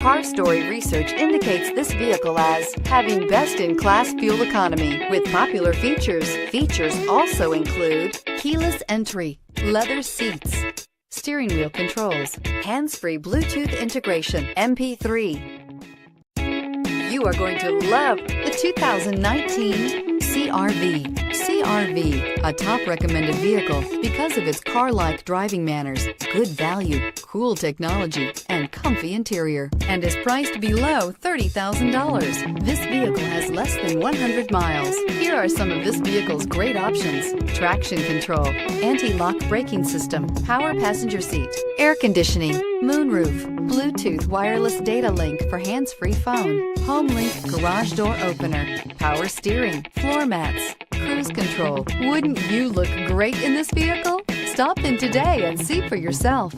Car Story research indicates this vehicle as having best-in-class fuel economy with popular features. Features also include keyless entry, leather seats, steering wheel controls, hands-free Bluetooth integration, MP3. You are going to love the 2019 CR-V. CR-V, a top recommended vehicle because of its car-like driving manners, good value, cool technology, and comfy interior, and is priced below $30,000. This vehicle has less than 100 miles. Here are some of this vehicle's great options: traction control, anti-lock braking system, power passenger seat, air conditioning, moonroof, Bluetooth wireless data link for hands-free phone, home link garage door opener, power steering, floor mats, cruise control. Wouldn't you look great in this vehicle? Stop in today and see for yourself.